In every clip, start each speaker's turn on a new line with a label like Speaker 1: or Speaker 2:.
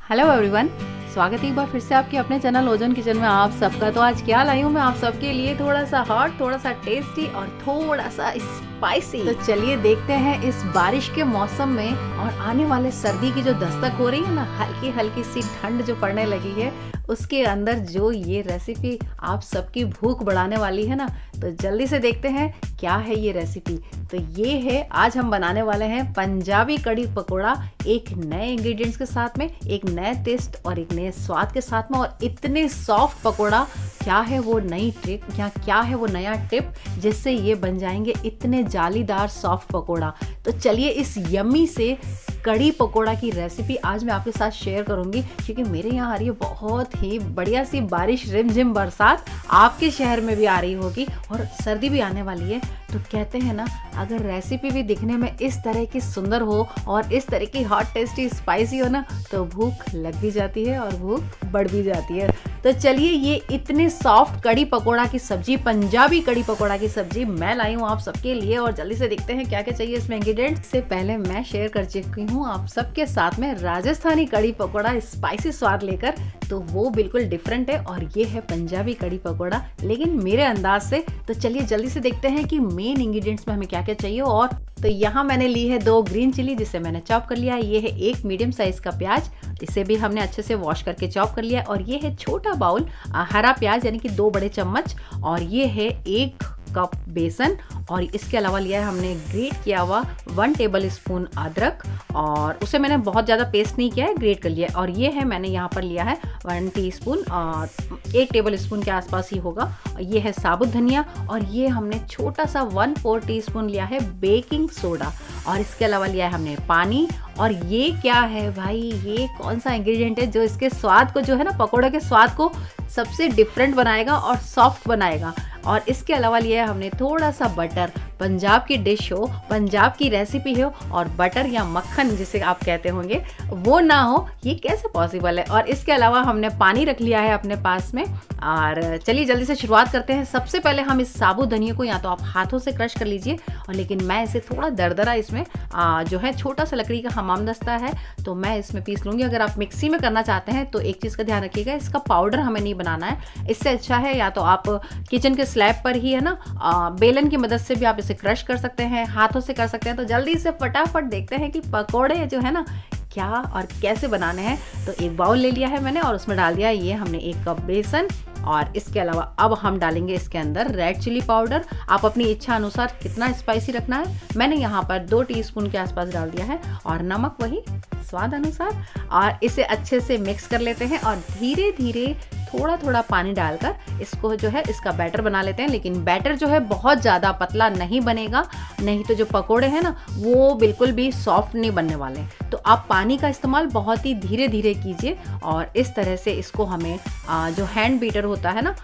Speaker 1: Hello everyone, स्वागत है एक बार फिर से आपके अपने चैनल ओजोन किचन में आप सबका। तो आज क्या लाई हूँ मैं आप सबके लिए, थोड़ा सा हॉट, थोड़ा सा टेस्टी और थोड़ा सा स्पाइसी। तो चलिए देखते हैं इस बारिश के मौसम में और आने वाले सर्दी की जो दस्तक हो रही है ना, हल्की हल्की सी ठंड जो पड़ने लगी है, उसके अंदर जो ये रेसिपी आप सबकी भूख बढ़ाने वाली है ना, तो जल्दी से देखते हैं क्या है ये रेसिपी। तो ये है, आज हम बनाने वाले हैं पंजाबी कड़ी पकोड़ा, एक नए इंग्रेडिएंट्स के साथ में, एक नए टेस्ट और एक नए स्वाद के साथ में। और इतने सॉफ्ट पकोड़ा, क्या है वो नई ट्रिक या क्या है वो नया टिप जिससे ये बन जाएंगे इतने जालीदार सॉफ्ट पकोड़ा। तो चलिए इस यम्मी से कड़ी पकोड़ा की रेसिपी आज मैं आपके साथ शेयर करूंगी, क्योंकि मेरे यहाँ आ रही है बहुत ही बढ़िया सी बारिश, रिमझिम बरसात आपके शहर में भी आ रही होगी और सर्दी भी आने वाली है। तो कहते हैं ना, अगर रेसिपी भी दिखने में इस तरह की सुंदर हो और इस तरह की हॉट टेस्टी स्पाइसी हो ना, तो भूख लग भी जाती है और भूख बढ़ भी जाती है। तो चलिए ये इतने सॉफ्ट कड़ी पकोड़ा की सब्जी, पंजाबी कड़ी पकोड़ा की सब्जी मैं लाई हूँ आप सबके लिए। और जल्दी से देखते हैं क्या क्या चाहिए इसमें इंग्रेडिएंट्स। से पहले मैं शेयर कर चुकी हूँ आप सबके साथ में राजस्थानी कड़ी पकोड़ा स्पाइसी स्वाद लेकर, तो वो बिल्कुल डिफरेंट है। और ये है पंजाबी कड़ी पकोड़ा लेकिन मेरे अंदाज से। तो चलिए जल्दी से देखते हैं कि मेन इंग्रेडिएंट्स में हमें क्या क्या चाहिए। और तो यहाँ मैंने ली है 2 ग्रीन चिली, जिसे मैंने चॉप कर लिया है। ये है 1 मीडियम साइज का प्याज, इसे भी हमने अच्छे से वॉश करके चॉप कर लिया है। और ये है छोटा बाउल हरा प्याज, यानी कि 2 बड़े चम्मच। और ये है 1 कप बेसन। और इसके अलावा लिया है हमने ग्रेट किया हुआ 1 टेबल स्पून अदरक, और उसे मैंने बहुत ज़्यादा पेस्ट नहीं किया है, ग्रेट कर लिया है। और ये है मैंने यहाँ पर लिया है 1 टीस्पून और 1 टेबल स्पून के आसपास ही होगा, ये है साबुत धनिया। और ये हमने छोटा सा 1/4 टीस्पून लिया है बेकिंग सोडा। और इसके अलावा लिया है हमने पानी। और ये क्या है भाई, ये कौन सा इंग्रेडिएंट है जो इसके स्वाद को, जो है ना पकोड़े के स्वाद को सबसे डिफरेंट बनाएगा और सॉफ्ट बनाएगा। और इसके अलावा लिया है हमने थोड़ा सा बटर। पंजाब की डिश हो, पंजाब की रेसिपी हो और बटर या मक्खन जिसे आप कहते होंगे वो ना हो, ये कैसे पॉसिबल है। और इसके अलावा हमने पानी रख लिया है अपने पास में। और चलिए जल्दी से शुरुआत करते हैं। सबसे पहले हम इस साबुत धनिया को या तो आप हाथों से क्रश कर लीजिए, और लेकिन मैं इसे थोड़ा दरदरा इसमें जो है छोटा सा लकड़ी का हमाम दस्ता है तो मैं इसमें पीस लूँगी। अगर आप मिक्सी में करना चाहते हैं तो एक चीज़ का ध्यान रखिएगा, इसका पाउडर हमें नहीं बनाना है। इससे अच्छा है या तो आप किचन के स्लैब पर ही है ना, बेलन की मदद से भी आप इसे क्रश कर सकते हैं, हाथों से कर सकते हैं। तो जल्दी से फटाफट देखते हैं कि पकोड़े जो है ना क्या और कैसे बनाने हैं। तो एक बाउल ले लिया है मैंने और उसमें डाल दिया ये हमने 1 कप बेसन। और इसके अलावा अब हम डालेंगे इसके अंदर रेड चिली पाउडर। आप अपनी इच्छा अनुसार कितना स्पाइसी रखना है, मैंने यहाँ पर 2 टीस्पून के आसपास डाल दिया है। और नमक वही स्वाद अनुसार। और इसे अच्छे से मिक्स कर लेते हैं और धीरे धीरे थोड़ा थोड़ा पानी डालकर इसको जो है इसका बैटर बना लेते हैं। लेकिन बैटर जो है बहुत ज़्यादा पतला नहीं बनेगा, नहीं तो जो पकोड़े हैं ना वो बिल्कुल भी सॉफ्ट नहीं बनने वाले। तो आप पानी का इस्तेमाल बहुत ही धीरे धीरे कीजिए। और इस तरह से इसको हमें जो हैंड बीटर होता है ना,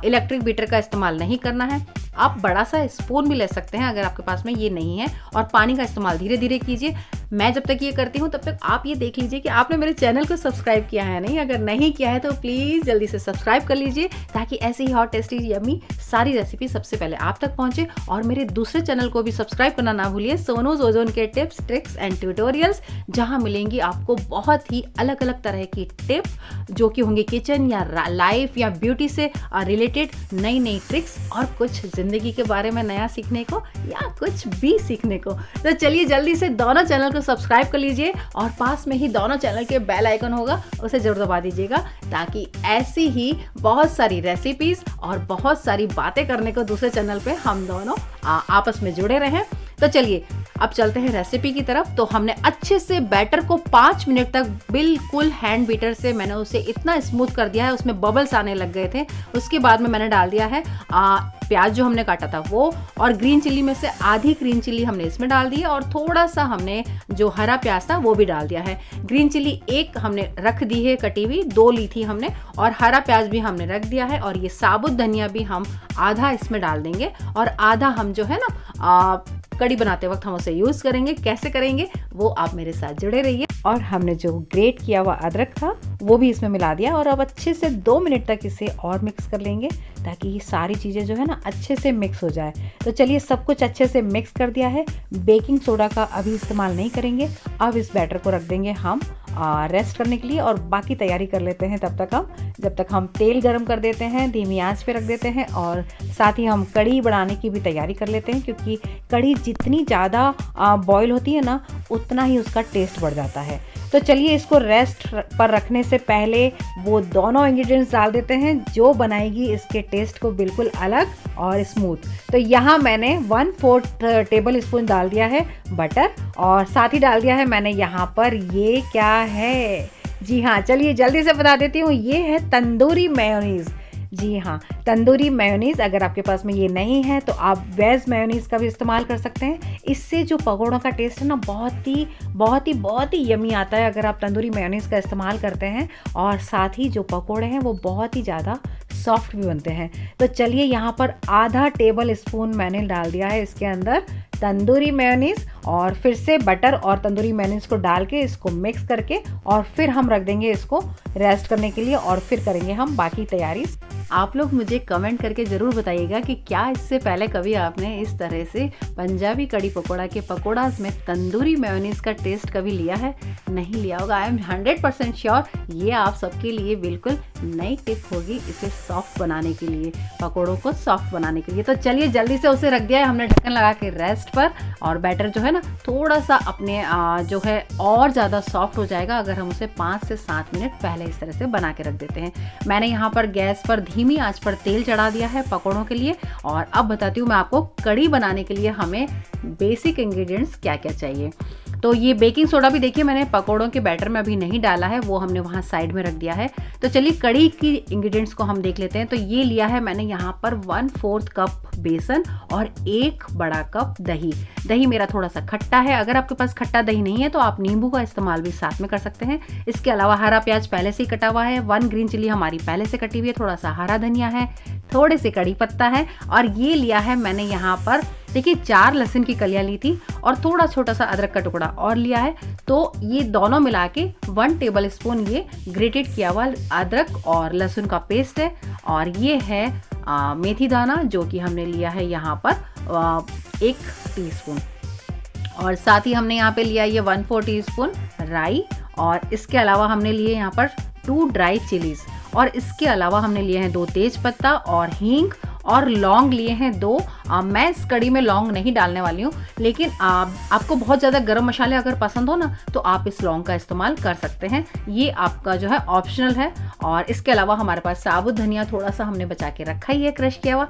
Speaker 1: इलेक्ट्रिक बीटर का इस्तेमाल नहीं करना है। आप बड़ा सा स्पून भी ले सकते हैं अगर आपके पास में ये नहीं है। और पानी का इस्तेमाल धीरे धीरे कीजिए। मैं जब तक ये करती हूँ तब तक आप ये देख लीजिए कि आपने मेरे चैनल को सब्सक्राइब किया है नहीं। अगर नहीं किया है तो प्लीज़ जल्दी से सब्सक्राइब कर लीजिए, ताकि ऐसी ही हॉट टेस्टी यम्मी सारी रेसिपी सबसे पहले आप तक पहुँचे। और मेरे दूसरे चैनल को भी सब्सक्राइब करना ना भूलिए, सोनूज ओजोन के टिप्स, ट्रिक्स एंड ट्यूटोरियल्स, जहाँ मिलेंगी आपको बहुत ही अलग अलग तरह की टिप, जो कि होंगी किचन या लाइफ या ब्यूटी से रिलेटेड नई नई ट्रिक्स, और कुछ ज़िंदगी के बारे में नया सीखने को या कुछ भी सीखने को। तो चलिए जल्दी से दोनों चैनल को सब्सक्राइब कर लीजिए और पास में ही दोनों चैनल के बेल आइकन होगा, उसे जरूर दबा दीजिएगा, ताकि ऐसी ही बहुत सारी रेसिपीज और बहुत सारी बातें करने को दूसरे चैनल पे हम दोनों आपस में जुड़े रहें। तो चलिए अब चलते हैं रेसिपी की तरफ। तो हमने अच्छे से बैटर को 5 मिनट तक बिल्कुल हैंड बीटर से मैंने उसे इतना स्मूथ कर दिया है, उसमें बबल्स आने लग गए थे। उसके बाद में मैंने डाल दिया है प्याज जो हमने काटा था वो, और ग्रीन चिली में से आधी ग्रीन चिली हमने इसमें डाल दी है। और थोड़ा सा हमने जो हरा प्याज था वो भी डाल दिया है। ग्रीन चिली 1 हमने रख दी है कटी हुई, 2 ली थी हमने, और हरा प्याज भी हमने रख दिया है। और ये साबुत धनिया भी हम आधा इसमें डाल देंगे, और आधा हम जो है ना कड़ी बनाते वक्त हम उसे यूज़ करेंगे। कैसे करेंगे वो आप मेरे साथ जुड़े रहिए। और हमने जो ग्रेट किया हुआ अदरक था वो भी इसमें मिला दिया। और अब अच्छे से 2 मिनट तक इसे और मिक्स कर लेंगे, ताकि ये सारी चीज़ें जो है ना अच्छे से मिक्स हो जाए। तो चलिए सब कुछ अच्छे से मिक्स कर दिया है। बेकिंग सोडा का अभी इस्तेमाल नहीं करेंगे। अब इस बैटर को रख देंगे हम रेस्ट करने के लिए और बाकी तैयारी कर लेते हैं जब तक हम तेल गरम कर देते हैं, धीमी आंच पे रख देते हैं और साथ ही हम कढ़ी बनाने की भी तैयारी कर लेते हैं, क्योंकि कढ़ी जितनी ज़्यादा बॉईल होती है ना उतना ही उसका टेस्ट बढ़ जाता है। तो चलिए इसको रेस्ट पर रखने से पहले वो दोनों इंग्रेडिएंट्स डाल देते हैं जो बनाएगी इसके टेस्ट को बिल्कुल अलग और स्मूथ। तो यहाँ मैंने 1/4 टेबल स्पून डाल दिया है बटर और साथ ही डाल दिया है मैंने यहाँ पर ये क्या है, जी हाँ चलिए जल्दी से बता देती हूँ, ये है तंदूरी मेयोनीज़। जी हाँ, तंदूरी मेयोनीज़ अगर आपके पास में ये नहीं है तो आप वेज मेयोनीज़ का भी इस्तेमाल कर सकते हैं। इससे जो पकौड़ों का टेस्ट है ना बहुत ही यमी आता है अगर आप तंदूरी मेयोनीज़ का इस्तेमाल करते हैं, और साथ ही जो पकौड़े हैं वो बहुत ही ज़्यादा सॉफ्ट भी बनते हैं। तो चलिए यहाँ पर आधा टेबल स्पून मैंने डाल दिया है इसके अंदर तंदूरी मेयोनीज़, और फिर से बटर और तंदूरी मेयोनीज़ को डाल के इसको मिक्स करके और फिर हम रख देंगे इसको रेस्ट करने के लिए और फिर करेंगे हम बाकी तैयारी। आप लोग मुझे कमेंट करके ज़रूर बताइएगा कि क्या इससे पहले कभी आपने इस तरह से पंजाबी कड़ी पकोड़ा के पकोड़ास में तंदूरी मेयोनीज़ का टेस्ट कभी लिया है? नहीं लिया होगा। आई एम 100% श्योर ये आप सबके लिए बिल्कुल नई टिप होगी इसे सॉफ्ट बनाने के लिए, पकोड़ों को सॉफ्ट बनाने के लिए। तो चलिए जल्दी से उसे रख दिया है हमने ढक्कन लगा के रेस्ट पर, और बैटर जो है ना थोड़ा सा अपने जो है और ज़्यादा सॉफ्ट हो जाएगा अगर हम उसे 5 से 7 मिनट पहले इस तरह से बना के रख देते हैं। मैंने यहाँ पर गैस पर धीमी आंच पर तेल चढ़ा दिया है पकौड़ों के लिए, और अब बताती हूँ मैं आपको कड़ी बनाने के लिए हमें बेसिक इंग्रेडिएंट्स क्या क्या चाहिए। तो ये बेकिंग सोडा भी देखिए मैंने पकौड़ों के बैटर में अभी नहीं डाला है, वो हमने वहाँ साइड में रख दिया है। तो चलिए कड़ी की इंग्रेडिएंट्स को हम देख लेते हैं। तो ये लिया है मैंने यहाँ पर 1/4 कप बेसन और 1 बड़ा कप दही। दही मेरा थोड़ा सा खट्टा है, अगर आपके पास खट्टा दही नहीं है तो आप नींबू का इस्तेमाल भी साथ में कर सकते हैं। इसके अलावा हरा प्याज पहले से ही कटा हुआ है, 1 ग्रीन चिली हमारी पहले से कटी हुई है, थोड़ा सा हरा धनिया है, थोड़े से कड़ी पत्ता है, और ये लिया है मैंने यहाँ पर देखिए 4 लहसुन की कलियां ली थी और थोड़ा छोटा सा अदरक का टुकड़ा और लिया है। तो ये दोनों मिला के 1 टेबल स्पून ये ग्रेटेड किया हुआ अदरक और लहसुन का पेस्ट है, और ये है मेथी दाना जो कि हमने लिया है यहाँ पर 1 टीस्पून, और साथ ही हमने यहाँ पे लिया ये 1/4 टीस्पून राई, और इसके अलावा हमने लिए यहाँ पर 2 ड्राई चिलीज, और इसके अलावा हमने लिए हैं 2 तेज पत्ता और हींग, और लौंग लिए हैं 2। मैं इस कड़ी में लौंग नहीं डालने वाली हूँ, लेकिन आपको बहुत ज़्यादा गरम मसाले अगर पसंद हो ना तो आप इस लौंग का इस्तेमाल कर सकते हैं, ये आपका जो है ऑप्शनल है। और इसके अलावा हमारे पास साबुत धनिया थोड़ा सा हमने बचा के रखा ही है क्रश किया हुआ।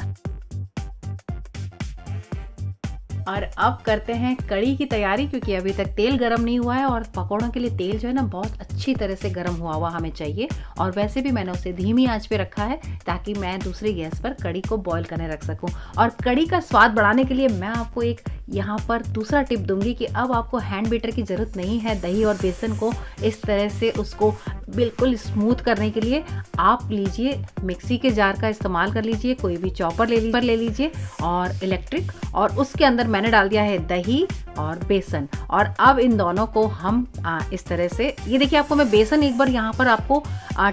Speaker 1: और अब करते हैं कड़ी की तैयारी, क्योंकि अभी तक तेल गरम नहीं हुआ है, और पकौड़ों के लिए तेल जो है ना बहुत अच्छी तरह से गरम हुआ हमें चाहिए, और वैसे भी मैंने उसे धीमी आंच पे रखा है ताकि मैं दूसरी गैस पर कड़ी को बॉईल करने रख सकूं। और कड़ी का स्वाद बढ़ाने के लिए मैं आपको एक यहाँ पर दूसरा टिप दूंगी कि अब आपको हैंड बीटर की ज़रूरत नहीं है। दही और बेसन को इस तरह से उसको बिल्कुल स्मूथ करने के लिए आप लीजिए मिक्सी के जार का इस्तेमाल कर लीजिए, कोई भी चॉपर ले लीजिए और इलेक्ट्रिक, और उसके अंदर मैंने डाल दिया है दही और बेसन। और अब इन दोनों को हम इस तरह से, ये देखिए आपको मैं बेसन एक बार यहाँ पर आपको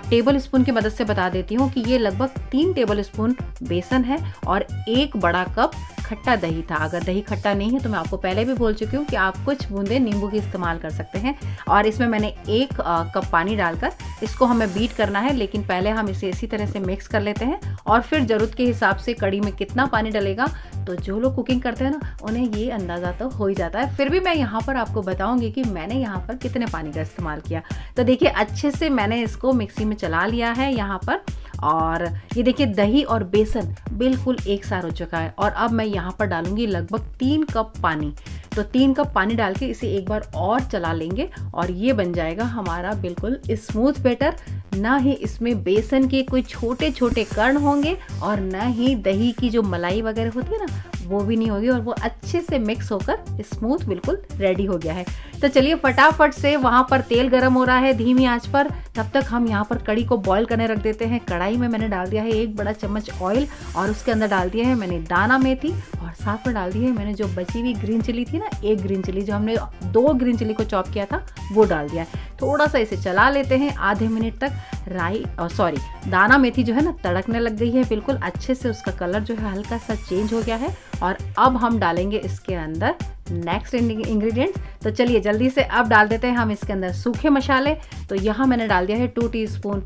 Speaker 1: टेबल स्पून की मदद से बता देती हूँ कि ये लगभग 3 टेबल स्पून बेसन है और 1 बड़ा कप खट्टा दही था। अगर दही खट्टा नहीं है तो मैं आपको पहले भी बोल चुकी हूँ कि आप कुछ बूंदे नींबू की इस्तेमाल कर सकते हैं। और इसमें मैंने 1 कप पानी डालकर इसको हमें बीट करना है, लेकिन पहले हम इसे इसी तरह से मिक्स कर लेते हैं, और फिर ज़रूरत के हिसाब से कड़ी में कितना पानी डलेगा तो जो लोग कुकिंग करते हैं ना उन्हें ये अंदाज़ा तो हो ही जाता है। फिर भी मैं यहाँ पर आपको बताऊँगी कि मैंने यहाँ पर कितने पानी का इस्तेमाल किया। तो देखिए अच्छे से मैंने इसको मिक्सी में चला लिया है यहाँ पर, और ये देखिए दही और बेसन बिल्कुल एक साथ हो चुका है। और अब मैं यहाँ पर डालूंगी लगभग 3 कप पानी। तो 3 कप पानी डाल के इसे एक बार और चला लेंगे, और ये बन जाएगा हमारा बिल्कुल स्मूथ बैटर। ना ही इसमें बेसन के कोई छोटे छोटे कण होंगे, और ना ही दही की जो मलाई वगैरह होती है ना वो भी नहीं होगी, और वो अच्छे से मिक्स होकर स्मूथ बिल्कुल रेडी हो गया है। तो चलिए फटाफट से वहाँ पर तेल गर्म हो रहा है धीमी आंच पर, तब तक हम यहाँ पर कड़ी को बॉईल करने रख देते हैं। कढ़ाई में मैंने डाल दिया है 1 बड़ा चम्मच ऑयल, और उसके अंदर डाल दिया है मैंने दाना मेथी, और साथ में डाल दी है मैंने जो बची हुई ग्रीन चिली थी ना, 1 ग्रीन चिली, जो हमने 2 ग्रीन चिली को चॉप किया था वो डाल दिया है। थोड़ा सा इसे चला लेते हैं आधे मिनट तक, राई सॉरी दाना मेथी जो है ना तड़कने लग गई है, बिल्कुल अच्छे से उसका कलर जो है हल्का सा चेंज हो गया है। और अब हम डालेंगे इसके अंदर नेक्स्ट इंग्रेडिएंट्स। तो चलिए जल्दी से अब डाल देते हैं हम इसके अंदर सूखे मसाले। तो यहाँ मैंने डाल दिया है 2 टीस्पून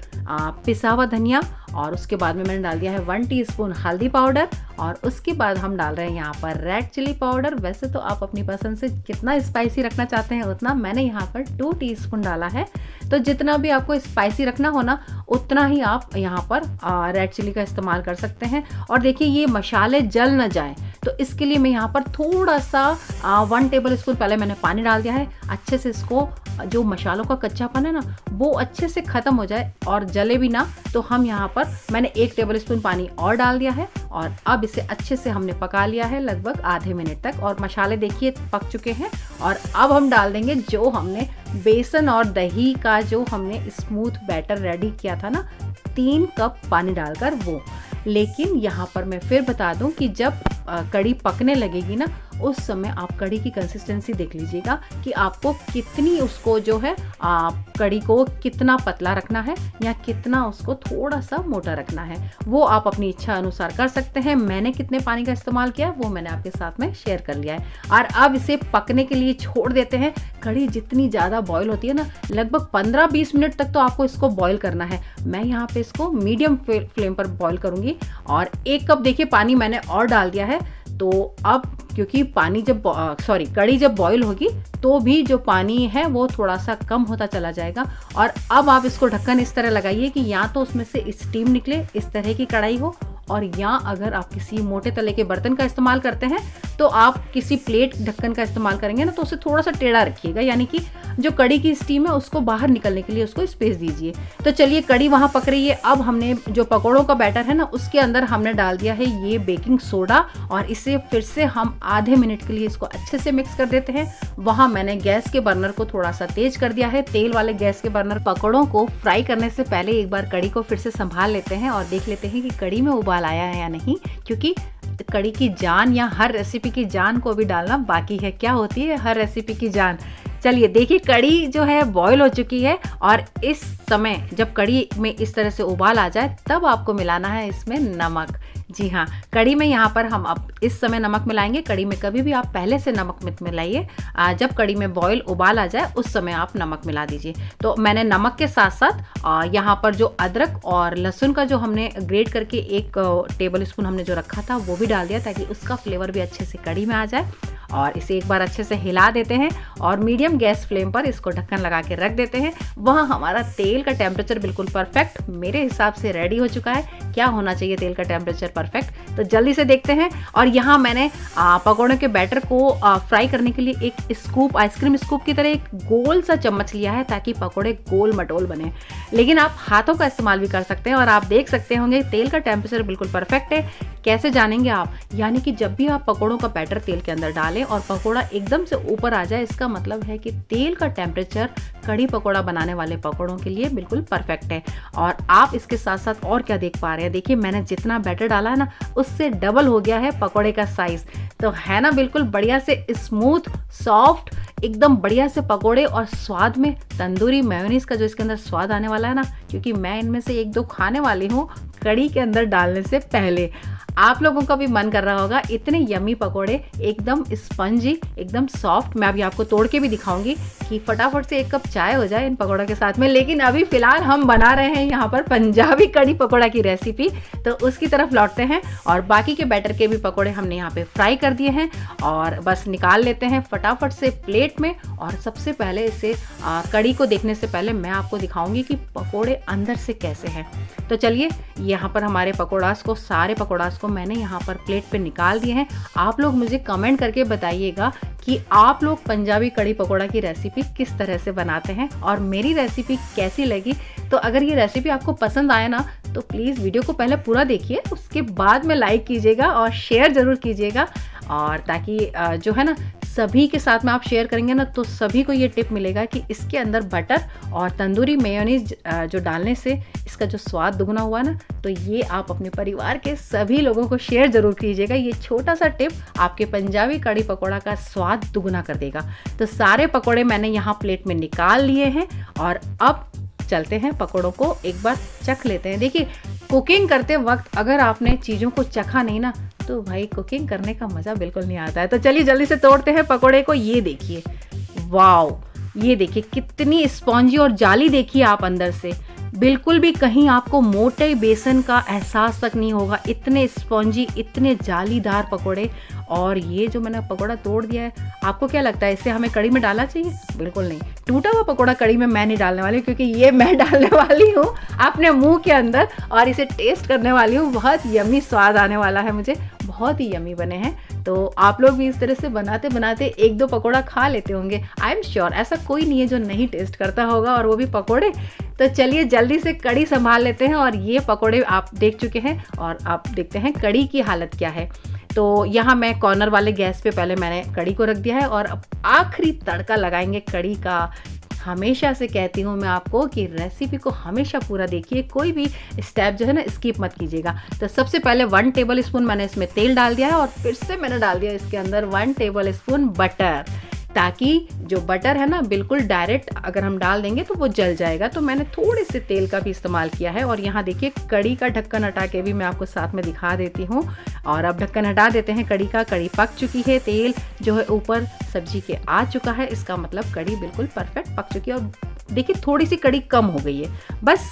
Speaker 1: पिसा हुआ धनिया, और उसके बाद में मैंने डाल दिया है 1 टीस्पून हल्दी पाउडर, और उसके बाद हम डाल रहे हैं यहाँ पर रेड चिली पाउडर। वैसे तो आप अपनी पसंद से कितना स्पाइसी रखना चाहते हैं उतना, मैंने यहाँ पर 2 टीस्पून डाला है। तो जितना भी आपको स्पाइसी रखना हो ना उतना ही आप यहाँ पर रेड चिली का इस्तेमाल कर सकते हैं। और देखिए ये मसाले जल ना जाए, तो इसके लिए मैं यहाँ पर थोड़ा सा 1 टेबल स्पून पहले मैंने पानी डाल दिया है, अच्छे से इसको जो मसालों का कच्चापन है ना वो अच्छे से ख़त्म हो जाए और जले भी ना। तो हम यहाँ पर मैंने 1 टेबल स्पून पानी और डाल दिया है, और अब इसे अच्छे से हमने पका लिया है लगभग आधे मिनट तक, और मसाले देखिए पक चुके हैं। और अब हम डाल देंगे जो हमने बेसन और दही का जो हमने स्मूथ बैटर रेडी किया था ना 3 कप पानी डालकर वो। लेकिन यहाँ पर मैं फिर बता दूं कि जब कड़ी पकने लगेगी ना उस समय आप कड़ी की कंसिस्टेंसी देख लीजिएगा कि आपको कितनी उसको जो है कड़ी को कितना पतला रखना है या कितना उसको थोड़ा सा मोटा रखना है, वो आप अपनी इच्छा अनुसार कर सकते हैं। मैंने कितने पानी का इस्तेमाल किया वो मैंने आपके साथ में शेयर कर लिया है। और अब इसे पकने के लिए छोड़ देते हैं। कड़ी जितनी ज़्यादा बॉईल होती है ना लगभग 15-20 मिनट तक तो आपको इसको बॉईल करना है। मैं यहाँ पे इसको मीडियम फ्लेम पर बॉईल करूँगी। और 1 कप देखिए पानी मैंने और डाल दिया है। तो अब क्योंकि पानी जब कड़ी जब बॉईल होगी तो भी जो पानी है वो थोड़ा सा कम होता चला जाएगा। और अब आप इसको ढक्कन इस तरह लगाइए कि या तो उसमें से स्टीम निकले, इस तरह की कढ़ाई हो, और या अगर आप किसी मोटे तले के बर्तन का इस्तेमाल करते हैं तो आप किसी प्लेट ढक्कन का इस्तेमाल करेंगे ना तो उसे थोड़ा सा टेढ़ा रखिएगा, यानी कि जो कड़ी की स्टीम है उसको बाहर निकलने के लिए उसको स्पेस दीजिए। तो चलिए कड़ी वहाँ पक रही है। अब हमने जो पकौड़ों का बैटर है ना उसके अंदर हमने डाल दिया है ये बेकिंग सोडा, और इसे फिर से हम आधे मिनट के लिए इसको अच्छे से मिक्स कर देते हैं। वहाँ मैंने गैस के बर्नर को थोड़ा सा तेज कर दिया है, तेल वाले गैस के बर्नर। पकौड़ों को फ्राई करने से पहले एक बार कड़ी को फिर से संभाल लेते हैं और देख लेते हैं कि कड़ी में उबाल आया है या नहीं, क्योंकि कड़ी की जान या हर रेसिपी की जान को भी डालना बाकी है। क्या होती है हर रेसिपी की जान? चलिए देखिए कड़ी जो है बॉईल हो चुकी है, और इस समय जब कड़ी में इस तरह से उबाल आ जाए तब आपको मिलाना है इसमें नमक। जी हाँ, कड़ी में यहाँ पर हम अब इस समय नमक मिलाएंगे। कड़ी में कभी भी आप पहले से नमक मत मिलाइए, जब कड़ी में बॉईल उबाल आ जाए उस समय आप नमक मिला दीजिए। तो मैंने नमक के साथ साथ यहाँ पर जो अदरक और लहसुन का जो हमने ग्रेट करके 1 टेबल स्पून हमने जो रखा था वो भी डाल दिया, ताकि उसका फ्लेवर भी अच्छे से कड़ी में आ जाए। और इसे एक बार अच्छे से हिला देते हैं और मीडियम गैस फ्लेम पर इसको ढक्कन लगा के रख देते हैं। वहाँ हमारा तेल का टेम्परेचर बिल्कुल परफेक्ट मेरे हिसाब से रेडी हो चुका है। क्या होना चाहिए तेल का टेम्परेचर परफेक्ट, तो जल्दी से देखते हैं। और यहाँ मैंने पकौड़ों के बैटर को फ्राई करने के लिए एक स्कूप, आइसक्रीम स्कूप की तरह एक गोल सा चम्मच लिया है, ताकि पकौड़े गोल मटोल बने। लेकिन आप हाथों का इस्तेमाल भी कर सकते हैं। और आप देख सकते होंगे तेल का टेम्परेचर बिल्कुल परफेक्ट है। कैसे जानेंगे आप? यानी कि जब भी आप पकौड़ों का बैटर तेल के अंदर डालें और पकौड़ा एकदम से ऊपर आ जाए, इसका मतलब है कि तेल का टेम्परेचर कड़ी पकौड़ा बनाने वाले पकौड़ों के लिए बिल्कुल परफेक्ट है। और आप इसके साथ साथ और क्या देख पा रहे हैं, देखिए मैंने जितना बैटर डाला है ना उससे डबल हो गया है पकौड़े का साइज। तो है ना बिल्कुल बढ़िया से स्मूथ सॉफ्ट एकदम बढ़िया से पकौड़े। और स्वाद में तंदूरी मेयोनीज का जो इसके अंदर स्वाद आने वाला है ना, क्योंकि मैं इनमें से 1-2 खाने वाली हूँ कड़ी के अंदर डालने से पहले। आप लोगों का भी मन कर रहा होगा। इतने यमी पकोड़े, एकदम स्पंजी, एकदम सॉफ्ट। मैं अभी आपको तोड़ के भी दिखाऊंगी कि फटाफट से 1 कप चाय हो जाए इन पकौड़ों के साथ में। लेकिन अभी फिलहाल हम बना रहे हैं यहाँ पर पंजाबी कड़ी पकौड़ा की रेसिपी, तो उसकी तरफ लौटते हैं। और बाकी के बैटर के भी पकौड़े हमने यहाँ पे फ्राई कर दिए हैं और बस निकाल लेते हैं फटाफट से प्लेट में। और सबसे पहले इसे कड़ी को देखने से पहले मैं आपको दिखाऊंगी कि पकौड़े अंदर से कैसे हैं। तो चलिए, यहाँ पर हमारे पकौड़ास को, सारे पकौड़ास को मैंने यहाँ पर प्लेट पे निकाल दिए हैं। आप लोग मुझे कमेंट करके बताइएगा कि आप लोग पंजाबी कड़ी पकौड़ा की रेसिपी किस तरह से बनाते हैं और मेरी रेसिपी कैसी लगी। तो अगर ये रेसिपी आपको पसंद आए ना, तो प्लीज़ वीडियो को पहले पूरा देखिए, उसके बाद में लाइक कीजिएगा और शेयर ज़रूर कीजिएगा। और ताकि जो है ना, सभी के साथ में आप शेयर करेंगे ना, तो सभी को ये टिप मिलेगा कि इसके अंदर बटर और तंदूरी मेयोनीज जो डालने से इसका जो स्वाद दुगना हुआ ना, तो ये आप अपने परिवार के सभी लोगों को शेयर ज़रूर कीजिएगा। ये छोटा सा टिप आपके पंजाबी कड़ी पकौड़ा का स्वाद दुगना कर देगा। तो सारे पकौड़े मैंने यहाँ प्लेट में निकाल लिए हैं और अब चलते हैं पकौड़ों को एक बार चख लेते हैं। देखिए कुकिंग करते वक्त अगर आपने चीज़ों को चखा नहीं ना तो भाई कुकिंग करने का मज़ा बिल्कुल नहीं आता है। तो चलिए जल्दी से तोड़ते हैं पकौड़े को। ये देखिए, वाओ, ये देखिए कितनी स्पॉन्जी और जाली देखिए आप अंदर से, बिल्कुल भी कहीं आपको मोटे बेसन का एहसास तक नहीं होगा। इतने स्पॉन्जी, इतने जालीदार पकोड़े। और ये जो मैंने पकोड़ा तोड़ दिया है, आपको क्या लगता है इसे हमें कड़ी में डालना चाहिए? बिल्कुल नहीं। टूटा हुआ पकोड़ा कड़ी में मैं नहीं डालने वाली, क्योंकि ये मैं डालने वाली हूँ अपने मुंह के अंदर और इसे टेस्ट करने वाली हूँ। बहुत यम्मी स्वाद आने वाला है मुझे, बहुत ही यम्मी बने हैं। तो आप लोग भी इस तरह से बनाते बनाते एक दो पकोड़ा खा लेते होंगे। आई एम श्योर ऐसा कोई नहीं है जो नहीं टेस्ट करता होगा, और वो भी पकोड़े। तो चलिए जल्दी से कड़ी संभाल लेते हैं। और ये पकोड़े आप देख चुके हैं और आप देखते हैं कड़ी की हालत क्या है। तो यहाँ मैं कॉर्नर वाले गैस पे पहले मैंने कड़ी को रख दिया है और अब आखिरी तड़का लगाएंगे कड़ी का। हमेशा से कहती हूँ मैं आपको कि रेसिपी को हमेशा पूरा देखिए, कोई भी स्टेप जो है ना स्किप मत कीजिएगा। तो सबसे पहले 1 टेबल स्पून मैंने इसमें तेल डाल दिया है और फिर से मैंने डाल दिया इसके अंदर 1 टेबल स्पून बटर, ताकि जो बटर है ना बिल्कुल डायरेक्ट अगर हम डाल देंगे तो वो जल जाएगा। तो मैंने थोड़े से तेल का भी इस्तेमाल किया है। और यहाँ देखिए कड़ी का ढक्कन हटा के भी मैं आपको साथ में दिखा देती हूँ। और अब ढक्कन हटा देते हैं कड़ी का। कड़ी पक चुकी है, तेल जो है ऊपर सब्जी के आ चुका है, इसका मतलब कड़ी बिल्कुल परफेक्ट पक चुकी है। और देखिए थोड़ी सी कड़ी कम हो गई है, बस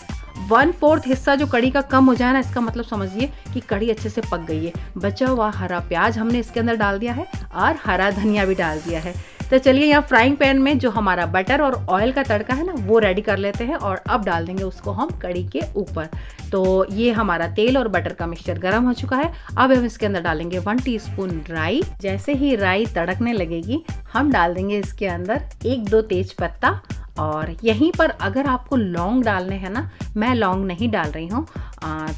Speaker 1: 1/4 हिस्सा जो कड़ी का कम हो जाए ना, इसका मतलब समझिए कि कड़ी अच्छे से पक गई है। बचा हुआ हरा प्याज हमने इसके अंदर डाल दिया है और हरा धनिया भी डाल दिया है। तो चलिए यहाँ फ्राइंग पैन में जो हमारा बटर और ऑयल का तड़का है ना वो रेडी कर लेते हैं और अब डाल देंगे उसको हम कड़ी के ऊपर। तो ये हमारा तेल और बटर का मिक्सचर गर्म हो चुका है। अब हम इसके अंदर डालेंगे 1 टीस्पून राई। जैसे ही राई तड़कने लगेगी हम डाल देंगे इसके अंदर 1-2 तेज पत्ता। और यहीं पर अगर आपको लौंग डालने हैं ना, मैं लौंग नहीं डाल रही हूँ,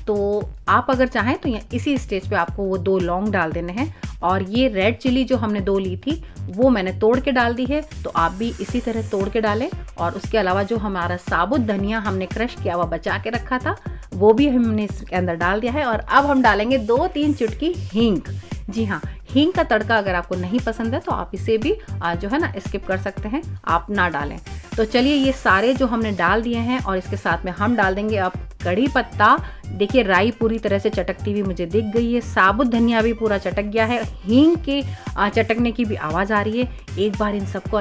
Speaker 1: तो आप अगर चाहें तो इसी स्टेज पे आपको वो 2 लौंग डाल देने हैं। और ये रेड चिली जो हमने 2 ली थी वो मैंने तोड़ के डाल दी है, तो आप भी इसी तरह तोड़ के डालें। और उसके अलावा जो हमारा साबुत धनिया हमने क्रश किया हुआ बचा के रखा था वो भी हमने इसके अंदर डाल दिया है। और अब हम डालेंगे 2-3 चुटकी हींग। जी हाँ, हींग का तड़का अगर आपको नहीं पसंद है तो आप इसे भी जो है ना स्किप कर सकते हैं, आप ना डालें। तो चलिए ये सारे जो हमने डाल दिए हैं और इसके साथ में हम डाल देंगे अब कड़ी पत्ता। देखिए राई पूरी तरह से चटकती हुई मुझे दिख गई है, साबुत धनिया भी पूरा चटक गया है, हींग के चटकने की भी आवाज़ आ रही है। एक बार इन सबको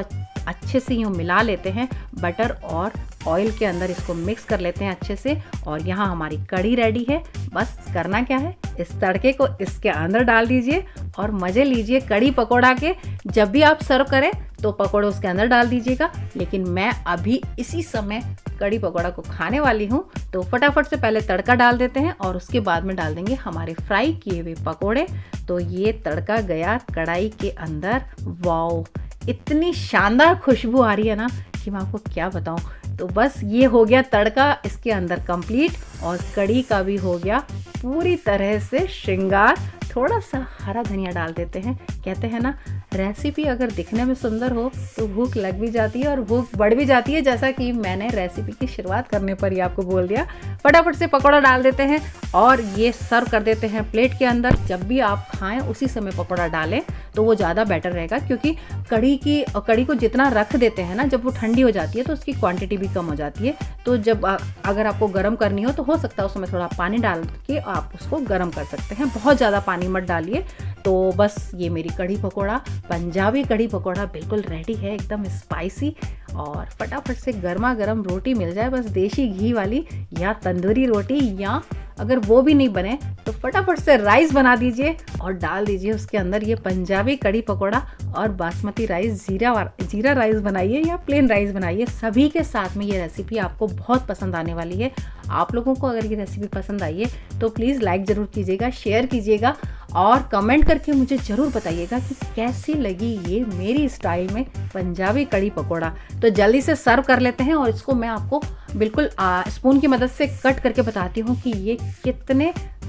Speaker 1: अच्छे से यूँ मिला लेते हैं, बटर और ऑयल के अंदर इसको मिक्स कर लेते हैं अच्छे से। और यहाँ हमारी कड़ी रेडी है। बस करना क्या है, इस तड़के को इसके अंदर डाल दीजिए और मज़े लीजिए कड़ी पकोड़ा के। जब भी आप सर्व करें तो पकोड़े उसके अंदर डाल दीजिएगा, लेकिन मैं अभी इसी समय कड़ी पकोड़ा को खाने वाली हूँ। तो फटाफट से पहले तड़का डाल देते हैं और उसके बाद में डाल देंगे हमारे फ्राई किए हुए पकोड़े। तो ये तड़का गया कढ़ाई के अंदर। वाओ, इतनी शानदार खुशबू आ रही है ना कि मैं आपको क्या बताऊं। तो बस ये हो गया तड़का इसके अंदर कंप्लीट और कड़ी का भी हो गया पूरी तरह से श्रृंगार। थोड़ा सा हरा धनिया डाल देते हैं। कहते हैं ना रेसिपी अगर दिखने में सुंदर हो तो भूख लग भी जाती है और भूख बढ़ भी जाती है, जैसा कि मैंने रेसिपी की शुरुआत करने पर ही आपको बोल दिया। फटाफट से पकौड़ा डाल देते हैं और ये सर्व कर देते हैं प्लेट के अंदर। जब भी आप खाएं उसी समय पकौड़ा डालें तो वो ज़्यादा बेटर रहेगा, क्योंकि कड़ी को जितना रख देते हैं ना, जब वो ठंडी हो जाती है तो उसकी क्वांटिटी भी कम हो जाती है। तो जब अगर आपको गर्म करनी हो तो हो सकता है उसमें थोड़ा पानी डाल के आप उसको गर्म कर सकते हैं, बहुत ज़्यादा पानी मत डालिए। तो बस ये मेरी कड़ी पकोड़ा, पंजाबी कड़ी पकोड़ा बिल्कुल रेडी है, एकदम स्पाइसी। और फटाफट से गर्मा गर्म रोटी मिल जाए, बस देसी घी वाली या तंदूरी रोटी, या अगर वो भी नहीं बने तो फटाफट से राइस बना दीजिए और डाल दीजिए उसके अंदर ये पंजाबी कड़ी पकोड़ा। और बासमती राइस, जीरा राइस बनाइए या प्लेन राइस बनाइए, सभी के साथ में ये रेसिपी आपको बहुत पसंद आने वाली है। आप लोगों को अगर ये रेसिपी पसंद आई है तो प्लीज़ लाइक ज़रूर कीजिएगा, शेयर कीजिएगा और कमेंट करके मुझे ज़रूर बताइएगा कि कैसी लगी ये मेरी स्टाइल में पंजाबी कड़ी पकोड़ा। तो जल्दी से सर्व कर लेते हैं और इसको मैं आपको बिल्कुल स्पून की मदद से कट करके बताती हूँ कि ये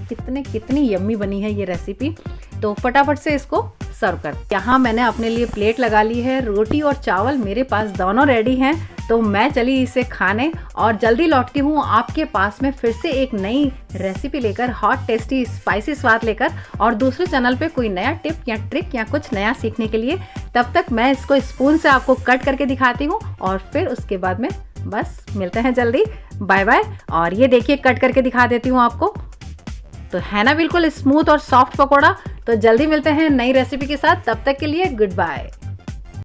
Speaker 1: कितनी यम्मी बनी है ये रेसिपी। तो फटाफट से इसको सर्व कर। यहाँ मैंने अपने लिए प्लेट लगा ली है, रोटी और चावल मेरे पास दोनों रेडी हैं। तो मैं चली इसे खाने और जल्दी लौटती हूँ आपके पास में फिर से एक नई रेसिपी लेकर, हॉट टेस्टी स्पाइसी स्वाद लेकर, और दूसरे चैनल पे कोई नया टिप या ट्रिक या कुछ नया सीखने के लिए। तब तक मैं इसको स्पून से आपको कट करके दिखाती हूँ और फिर उसके बाद में बस मिलते हैं जल्दी, बाय बाय। और ये देखिए कट करके दिखा देती हूँ आपको, तो है ना बिल्कुल स्मूथ और सॉफ्ट पकौड़ा। तो जल्दी मिलते हैं नई रेसिपी के साथ, तब तक के लिए गुड बाय।